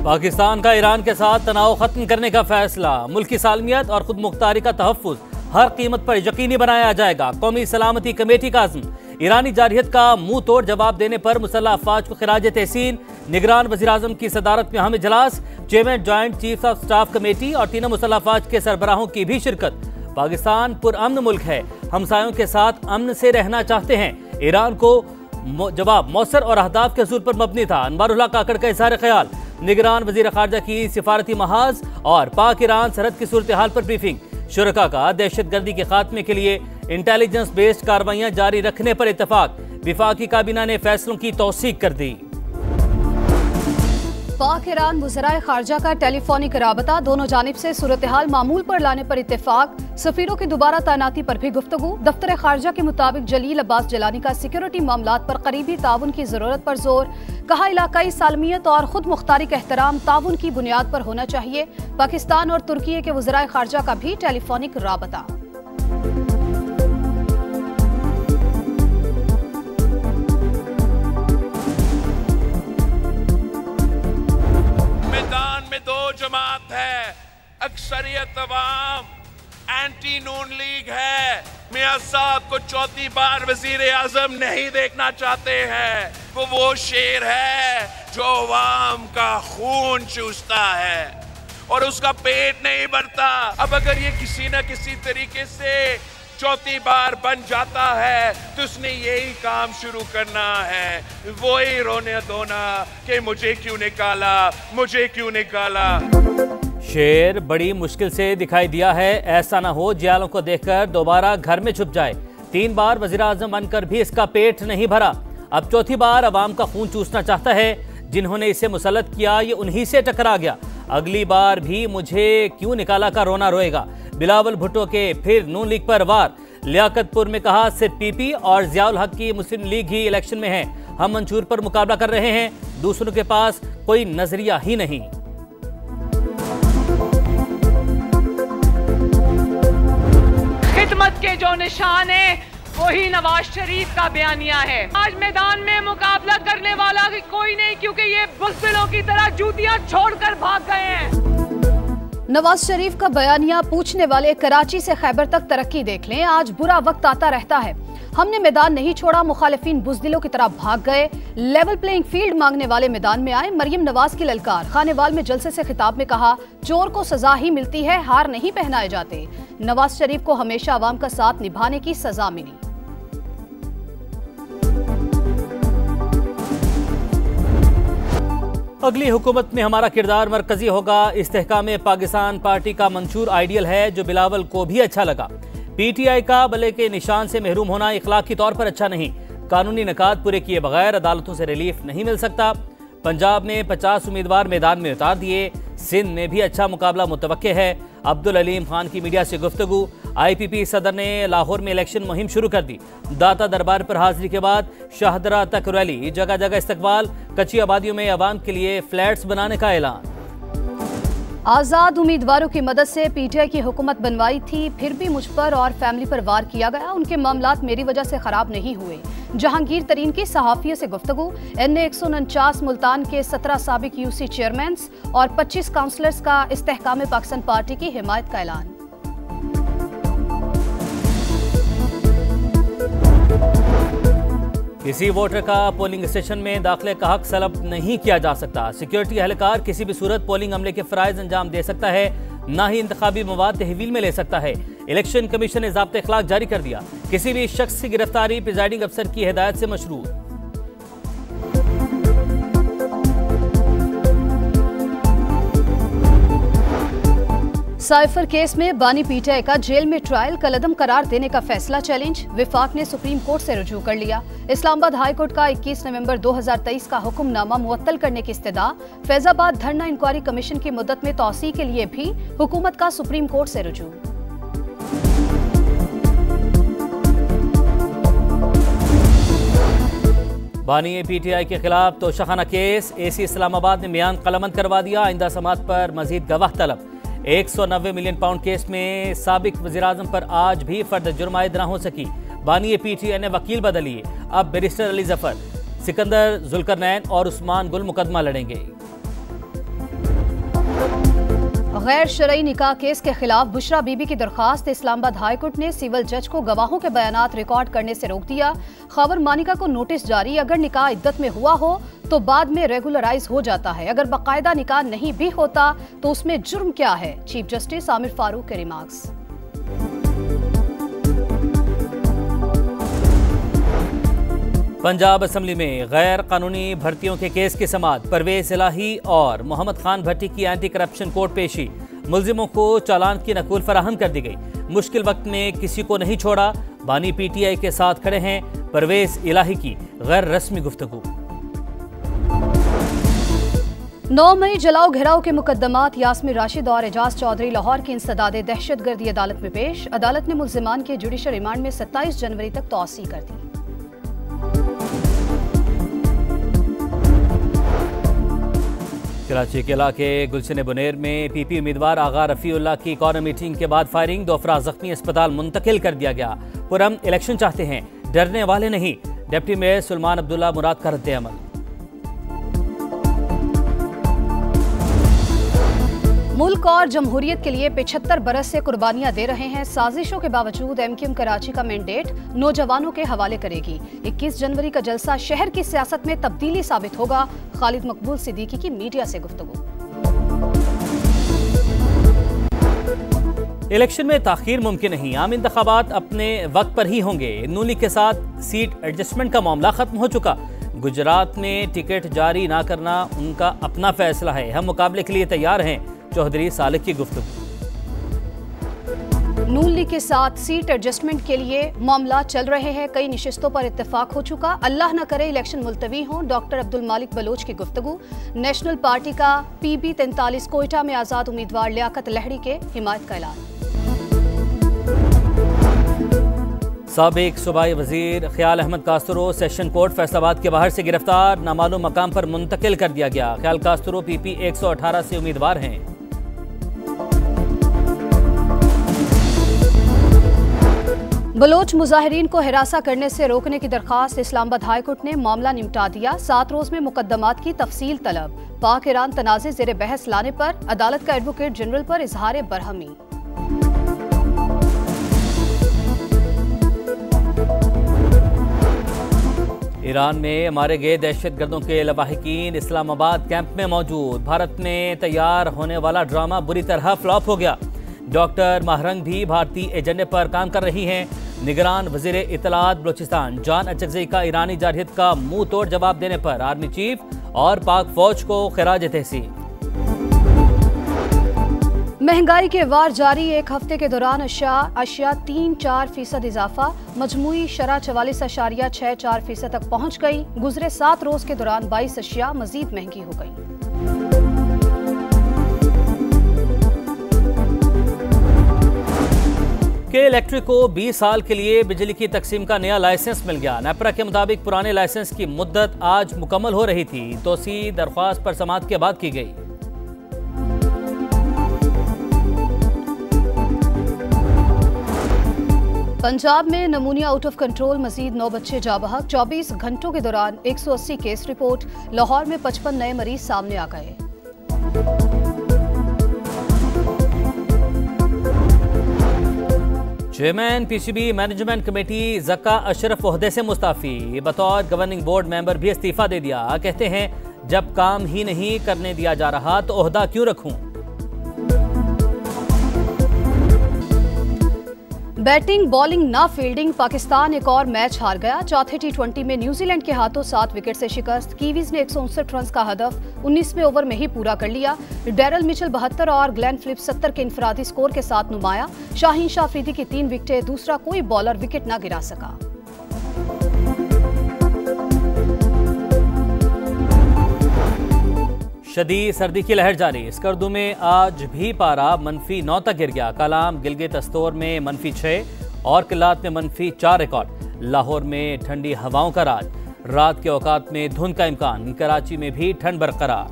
पाकिस्तान का ईरान के साथ तनाव खत्म करने का फैसला। मुल्क की सालमियत और खुद मुख्तारी का तहफ़्फ़ुज़ हर कीमत पर यकीनी बनाया जाएगा। कौमी सलामती कमेटी का अज़्म। ईरानी जारहियत का मुंह तोड़ जवाब देने पर मुसल्लह अफ़वाज को खिराज तहसीन। निगरान वज़ीर-ए-आज़म की सदारत में अहम इजलास। Chairman joint chief of staff committee और तीनों मुसल्लह अफ़वाज के सरबराहों की भी शिरकत। पाकिस्तान पुरअमन मुल्क है, हमसायों के साथ अमन से रहना चाहते हैं। ईरान को जवाब मौसर और अहदाफ के असूल पर मबनी था। अनवारुल्लाह काकड़ का इज़हार ख्याल। निगरान वज़ीर ख़ारजा की सिफारती महाज और पाक ईरान सरहद की सूरत हाल पर ब्रीफिंग। शुरका का दहशतगर्दी के खात्मे के लिए इंटेलिजेंस बेस्ड कार्रवाइयां जारी रखने पर इत्तफाक। वफाकी काबीना ने फैसलों की तौसीक कर दी। पाक ईरान वज़राए खारजा का टेलीफोनिक राबता। दोनों जानिब से सूरत हाल मामूल पर लाने पर इत्तेफाक। सफीरों की दोबारा तैनाती पर भी गुफ्तगू। दफ्तर खारजा के मुताबिक जलील अब्बास जलानी का सिक्योरिटी मामलात पर करीबी ताउन की जरूरत पर जोर। कहा इलाकाई सालमियत और खुद मुख्तारी का एहतराम ताउन की बुनियाद पर होना चाहिए। पाकिस्तान और तुर्की के वज़राए खारजा का भी टेलीफोनिक राबता। जमात है, अक्सरियत अवाम एंटी नून लीग है। मियां साहब को चौथी बार वजीर आजम नहीं देखना चाहते हैं। वो शेर है जो अवाम का खून चूसता है और उसका पेट नहीं भरता। अब अगर ये किसी न किसी तरीके से चौथी बार बन जाता है तो उसने यही काम शुरू करना है, वही रोने धोना कि मुझे क्यों निकाला, मुझे क्यों निकाला। शेर बड़ी मुश्किल से दिखाई दिया है। ऐसा ना हो जियालों को देखकर दोबारा घर में छुप जाए। 3 बार वज़ीर आज़म बनकर भी इसका पेट नहीं भरा। अब चौथी बार अवाम का खून चूसना चाहता है। जिन्होंने इसे मुसल्लत किया ये उन्हीं से टकरा गया। अगली बार भी मुझे क्यों निकाला का रोना रोएगा। बिलावल भुट्टो के फिर नून लीग पर वार। लियाकतपुर में कहा सिर्फ पीपी और ज़ियाउल हक की मुस्लिम लीग ही इलेक्शन में है। हम मंशूर पर मुकाबला कर रहे हैं, दूसरों के पास कोई नजरिया ही नहीं। खिदमत के जो निशान है वही नवाज शरीफ का बयानिया है। आज मैदान में मुकाबला करने वाला कोई नहीं, क्योंकि ये बुज़दिलों की तरह जूतियां छोड़कर भाग गए हैं। नवाज शरीफ का बयानिया पूछने वाले कराची से खैबर तक तरक्की देख लें। आज बुरा वक्त आता रहता है, हमने मैदान नहीं छोड़ा, मुखालिफिन बुज़दिलों की तरह भाग गए। लेवल प्लेइंग फील्ड मांगने वाले मैदान में आए। मरियम नवाज की ललकार। खानेवाल में जलसे से खिताब में कहा चोर को सजा ही मिलती है, हार नहीं पहनाए जाते। नवाज शरीफ को हमेशा अवाम का साथ निभाने की सजा मिली। अगली हुकूमत में हमारा किरदार मरकजी होगा। इस्तेहकाम पाकिस्तान पार्टी का मंशूर आइडियल है जो बिलावल को भी अच्छा लगा। पीटीआई का बल्ले के निशान से महरूम होना इखलाकी तौर पर अच्छा नहीं। कानूनी निकात पूरे किए बगैर अदालतों से रिलीफ नहीं मिल सकता। पंजाब ने 50 उम्मीदवार मैदान में उतार दिए। सिंध में भी अच्छा मुकाबला मुतवक्के है। अब्दुल अलीम खान की मीडिया से गुफ्तगू। IPP सदर ने लाहौर में इलेक्शन मुहिम शुरू कर दी। दाता दरबार पर हाजिरी के बाद शाहदरा तक रैली। जगह जगह इस्तकबाल। कच्ची आबादियों में अवाम के लिए फ्लैट्स बनाने का ऐलान। आज़ाद उम्मीदवारों की मदद से PTI की हुकूमत बनवाई थी, फिर भी मुझ पर और फैमिली पर वार किया गया। उनके मामलात मेरी वजह से खराब नहीं हुए। जहांगीर तरीन की सहाफ़ियों से गुफ्तगू। NA 149 मुल्तान के 17 साबिक UC चेयरमैन और 25 काउंसलर्स का इस्तेहकाम पाकिस्तान पार्टी की हिमायत का ऐलान। किसी वोटर का पोलिंग स्टेशन में दाखिले का हक सलब नहीं किया जा सकता। सिक्योरिटी एहलकार किसी भी सूरत पोलिंग अमले के फ़राइज़ अंजाम दे सकता है, ना ही इंतखाबी मवाद तहवील में ले सकता है। इलेक्शन कमीशन ने ज़ाब्ते अखलाक जारी कर दिया। किसी भी शख्स की गिरफ्तारी प्रिजाइडिंग अफसर की हिदायत से मशरू। साइफर केस में बानी PTI का जेल में ट्रायल कलअदम करार देने का फैसला चैलेंज। विफाक ने सुप्रीम कोर्ट से रुजू कर लिया। इस्लामाबाद हाई कोर्ट का 21 नवंबर 2023 का हुक्मनामा मुअत्तल करने की इस्तदा। फैजाबाद धरना इंक्वायरी कमीशन की मुद्दत में तौसी के लिए भी हुकूमत का सुप्रीम कोर्ट से रुजू। बानी PTI के खिलाफ तोशाखाना केस। AC इस्लामाबाद ने बयान कलमंद करवा दिया। आइंदा समात पर मजीद गवाह तलब। 190 मिलियन पाउंड केस में साबिक वज़ीर-ए-आज़म पर आज भी फर्द जुर्म आयद न हो सकी। बानी PTI ने वकील बदलिए। अब बैरिस्टर अली जफर, सिकंदर जुल्करनैन और उस्मान गुल मुकदमा लड़ेंगे। गैर शरई निकाह केस के खिलाफ बुशरा बीबी की दरखास्त इस्लामाबाद हाई कोर्ट ने सिविल जज को गवाहों के बयानात रिकॉर्ड करने से रोक दिया। खबर मानिका को नोटिस जारी, अगर निकाह इद्दत में हुआ हो तो बाद में रेगुलराइज हो जाता है, अगर बाकायदा निकाह नहीं भी होता तो उसमें जुर्म क्या है। चीफ जस्टिस आमिर फारूक के रिमार्क्स। पंजाब असम्बली में गैर कानूनी भर्तियों के केस की समाअत, परवेज इलाही और मोहम्मद खान भट्टी की एंटी करप्शन कोर्ट पेशी। मुल्जिमों को चालान की नकूल फराहम कर दी गई। मुश्किल वक्त में किसी को नहीं छोड़ा, बानी पीटीआई के साथ खड़े हैं। परवेज इलाही की गैर रस्मी गुफ्तगू। 9 मई जलाओ घेराव के मुकदमात यास्मीन राशिद और एजाज चौधरी लाहौर की इंसदादे दहशतगर्दी अदालत में पेश। अदालत ने मुल्जिमान के जुडिशल रिमांड में 27 जनवरी तक तौसी कर दी। कराची के इलाके गुलशन बुनेर में पीपी उम्मीदवार आगा रफीउल्लाह की कॉर्नर मीटिंग के बाद फायरिंग, 2 अफराद जख्मी, अस्पताल मुंतकिल कर दिया गया। पुरअमन इलेक्शन चाहते हैं, डरने वाले नहीं, डिप्टी मेयर सुलेमान अब्दुल्ला मुराद का रद्द-ए-अमल। मुल्क और जमहूरियत के लिए 75 बरस से कुर्बानियां दे रहे हैं। साजिशों के बावजूद एमक्यूएम कराची का मैंडेट नौजवानों के हवाले करेगी। 21 जनवरी का जलसा शहर की सियासत में तब्दीली साबित होगा। खालिद मकबूल सिद्दीकी की मीडिया से गुफ्तगू। इलेक्शन में ताखीर मुमकिन नहीं, आम इंतखाबात अपने वक्त पर ही होंगे। नून लीग के साथ सीट एडजस्टमेंट का मामला खत्म हो चुका। गुजरात में टिकट जारी ना करना उनका अपना फैसला है, हम मुकाबले के लिए तैयार हैं। चौधरी सालिक की गुफ्तगू। नून लीग के साथ सीट एडजस्टमेंट के लिए मामला चल रहे हैं, कई निशिस्तों पर इत्तेफाक हो चुका। अल्लाह न करे इलेक्शन मुलतवी हों। डॉक्टर अब्दुल मालिक बलोच की गुफ्तगू। नेशनल पार्टी का PB 43 कोयटा में आजाद उम्मीदवार लियाकत लहड़ी के हिमायत का ऐलान। साबिक सूबाई वजीर ख्याल अहमद कास्तरो सेशन कोर्ट फैसलाबाद के बाहर से गिरफ्तार, नामालूम मकाम पर मुंतकिल कर दिया गया। ख्याल कास्तरो PP 118 से उम्मीदवार हैं। बलोच मुजाहिरीन को हिरासा करने से रोकने की दरखास्त, इस्लामाबाद हाई कोर्ट ने मामला निपटा दिया। 7 रोज में मुकदमात की तफसील तलब। पाक ईरान तनाज़े ज़ेर बहस लाने पर अदालत का एडवोकेट जनरल पर इजहार बरहमी। ईरान में मारे गए दहशतगर्दों के लवाहिकीन इस्लामाबाद कैंप में मौजूद। भारत में तैयार होने वाला ड्रामा बुरी तरह फ्लॉप हो गया। डॉक्टर महरंग भी भारतीय एजेंडे पर काम कर रही हैं। निगरान वजीर इतलात बलोचिस्तान जान अचकज़ई का ईरानी जारहियत का मुंह तोड़ जवाब देने पर आर्मी चीफ और पाक फौज को खिराज तहसीन। महंगाई के वार जारी, एक हफ्ते के दौरान अशिया 3-4% इजाफा। मजमूई शरह 44.64% तक पहुंच गई। गुजरे 7 रोज के दौरान 22 अशिया मजीद महंगी हो गई। के इलेक्ट्रिक को 20 साल के लिए बिजली की तकसीम का नया लाइसेंस मिल गया। नेपरा के मुताबिक पुराने लाइसेंस की मुद्दत आज मुकम्मल हो रही थी। तोसी दरख्वास्त पर समाअत के बाद की गई। पंजाब में नमूनिया आउट ऑफ कंट्रोल, मजीद 9 बच्चे जा बहक। 24 घंटों के दौरान 180 केस रिपोर्ट। लाहौर में 55 नए मरीज सामने आ गए। Chairman PCB management committee Zaka Ashraf ओहदे से मुस्ताफी। बतौर गवर्निंग बोर्ड मेंबर भी इस्तीफा दे दिया। कहते हैं जब काम ही नहीं करने दिया जा रहा तो ओहदा क्यों रखूं। बैटिंग बॉलिंग ना फील्डिंग, पाकिस्तान एक और मैच हार गया। चौथे T20 में न्यूजीलैंड के हाथों 7 विकेट से शिकस्त। कीवीज ने 159 रन का हदफ 19वें ओवर में ही पूरा कर लिया। डैरल मिचेल 72 और ग्लेन फिलिप्स 70 के इंफरादी स्कोर के साथ नुमाया। शाहीन शाह अफरीदी की 3 विकेटें, दूसरा कोई बॉलर विकेट न गिरा सका। शदीद सर्दी की लहर जारी। स्कर्दू में आज भी पारा -9 तक गिर गया। कलाम गिलगित अस्तोर में -6 और किलात में -4 रिकॉर्ड। लाहौर में ठंडी हवाओं का राज। रात के औकात में धुंध का इम्कान। कराची में भी ठंड बरकरार।